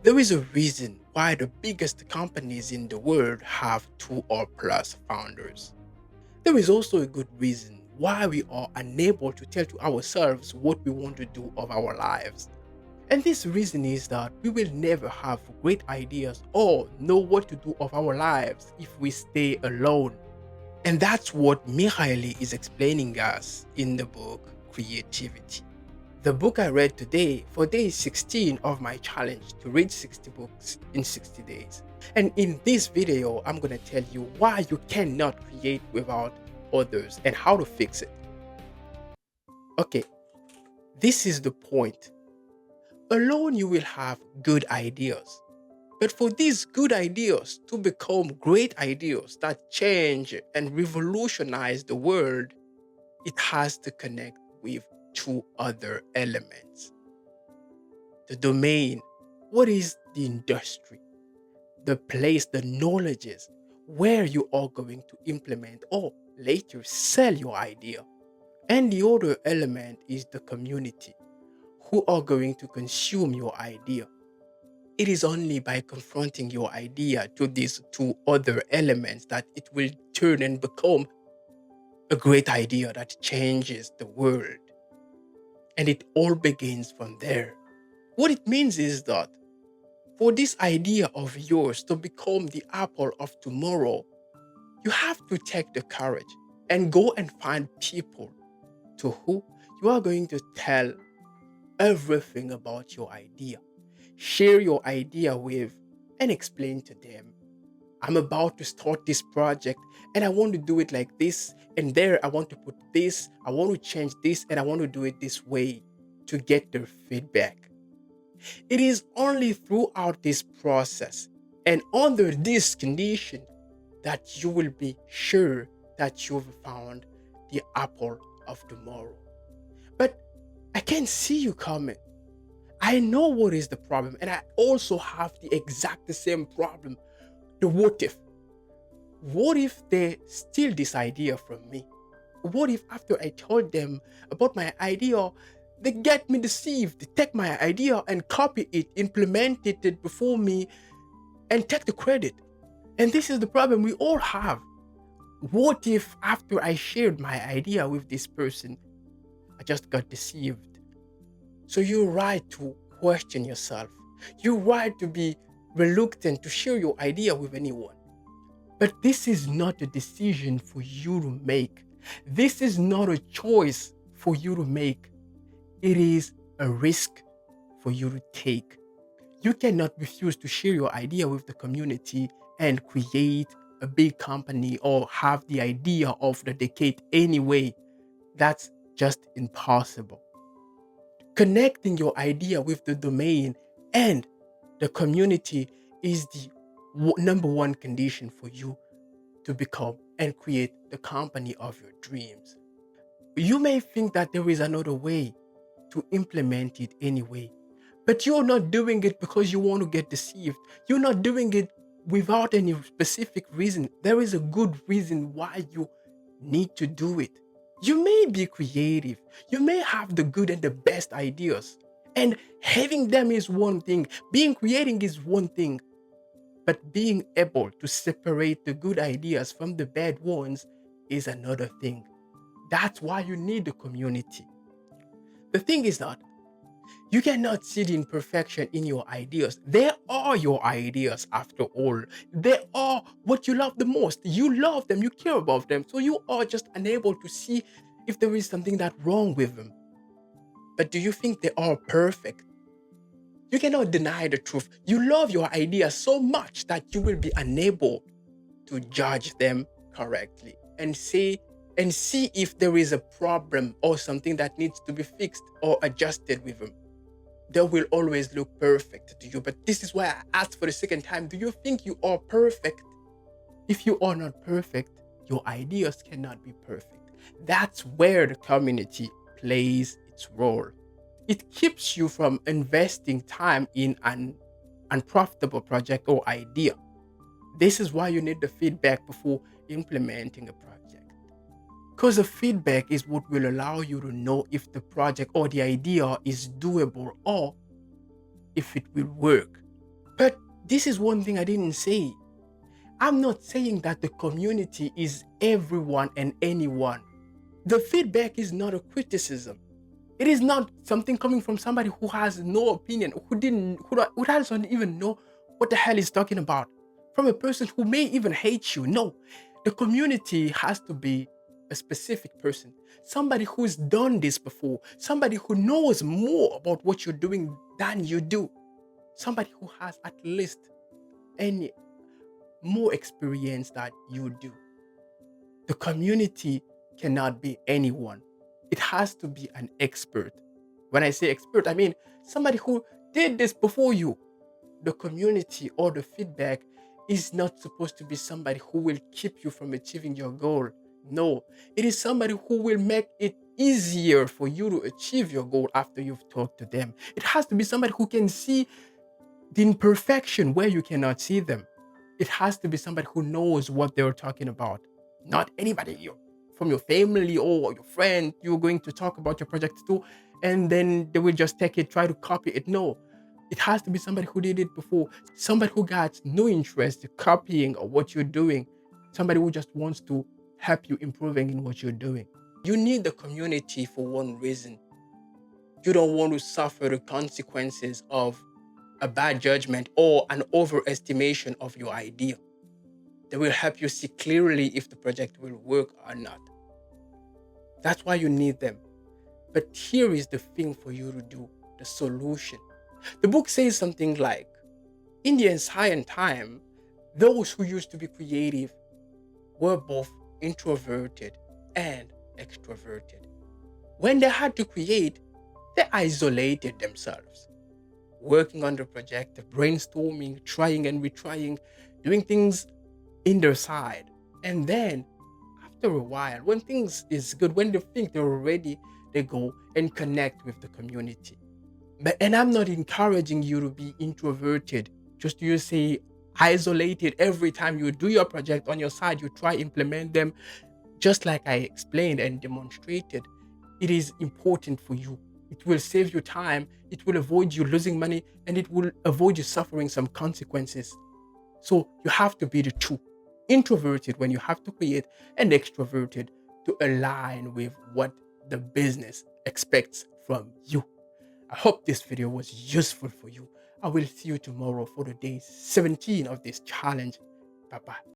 There is a reason why the biggest companies in the world have two or plus founders. There is also a good reason why we are unable to tell to ourselves what we want to do of our lives. And this reason is that we will never have great ideas or know what to do of our lives if we stay alone. And that's what Mihaly is explaining us in the book Creativity. The book I read today for day 16 of my challenge to read 60 books in 60 days. And in this video, I'm going to tell you why you cannot create without others and how to fix it. Okay, this is the point. Alone, you will have good ideas. But for these good ideas to become great ideas that change and revolutionize the world, it has to connect with two other elements. The domain, what is the industry? The place, the knowledge is where you are going to implement or later sell your idea. And the other element is the community, who are going to consume your idea. It is only by confronting your idea to these two other elements that it will turn and become a great idea that changes the world. And it all begins from there. What it means is that for this idea of yours to become the apple of tomorrow, you have to take the courage and go and find people to who you are going to tell everything about your idea. Share your idea with and explain to them, I'm about to start this project and I want to do it like this. And there I want to put this, I want to change this, and I want to do it this way to get their feedback. It is only throughout this process and under this condition that you will be sure that you've found the apple of tomorrow. But I can see you coming. I know what is the problem, and I also have the exact same problem. The what if? What if they steal this idea from me? What if after I told them about my idea, they get me deceived, they take my idea and copy it, implement it before me, and take the credit? And this is the problem we all have. What if after I shared my idea with this person, I just got deceived? So you're right to question yourself. You're right to be reluctant to share your idea with anyone. But this is not a decision for you to make. This is not a choice for you to make. It is a risk for you to take. You cannot refuse to share your idea with the community and create a big company or have the idea of the decade anyway. That's just impossible. Connecting your idea with the domain and the community is the number one condition for you to become and create the company of your dreams. You may think that there is another way to implement it anyway, but you're not doing it because you want to get deceived. You're not doing it without any specific reason. There is a good reason why you need to do it. You may be creative. You may have the good and the best ideas. And having them is one thing. Being creating is one thing. But being able to separate the good ideas from the bad ones is another thing. That's why you need the community. The thing is that you cannot see the imperfection in your ideas. They are your ideas after all. They are what you love the most. You love them, you care about them. So you are just unable to see if there is something that wrong with them. But do you think they are perfect? You cannot deny the truth. You love your ideas so much that you will be unable to judge them correctly and see if there is a problem or something that needs to be fixed or adjusted with them. They will always look perfect to you. But this is why I asked for the second time, do you think you are perfect? If you are not perfect, your ideas cannot be perfect. That's where the community plays its role. It keeps you from investing time in an unprofitable project or idea. This is why you need the feedback before implementing a project. Because the feedback is what will allow you to know if the project or the idea is doable or if it will work. This is one thing I didn't say. I'm not saying that the community is everyone and anyone. The feedback is not a criticism. It is not something coming from somebody who has no opinion, who doesn't even know what the hell he's talking about. From a person who may even hate you. No, the community has to be a specific person, somebody who's done this before, somebody who knows more about what you're doing than you do, somebody who has at least any more experience that you do. The community cannot be anyone. It has to be an expert. When I say expert, I mean somebody who did this before you. The community or the feedback is not supposed to be somebody who will keep you from achieving your goal. No, it is somebody who will make it easier for you to achieve your goal after you've talked to them. It has to be somebody who can see the imperfection where you cannot see them. It has to be somebody who knows what they're talking about, not anybody from your family or your friend you're going to talk about your project to, and then they will just take it, try to copy it. No, it has to be somebody who did it before, somebody who got no interest in copying or what you're doing, somebody who just wants to help you improving in what you're doing. You need the community for one reason. You don't want to suffer the consequences of a bad judgment or an overestimation of your idea. They will help you see clearly if the project will work or not. That's why you need them. But here is the thing for you to do, the solution. The book says something like, in the ancient time, those who used to be creative were both introverted and extroverted. When they had to create, they isolated themselves, working on the project, brainstorming, trying and retrying, doing things in their side. And then after a while, when things is good, when they think they're ready, they go and connect with the community. And I'm not encouraging you to be introverted, just you say isolated every time you do your project on your side, you try implement them just like I explained and demonstrated. It is important for you. It will save you time, it will avoid you losing money, and it will avoid you suffering some consequences. So you have to be the two. Introverted when you have to create, and extroverted to align with what the business expects from you. I hope this video was useful for you. I will see you tomorrow for the day 17 of this challenge. Bye bye.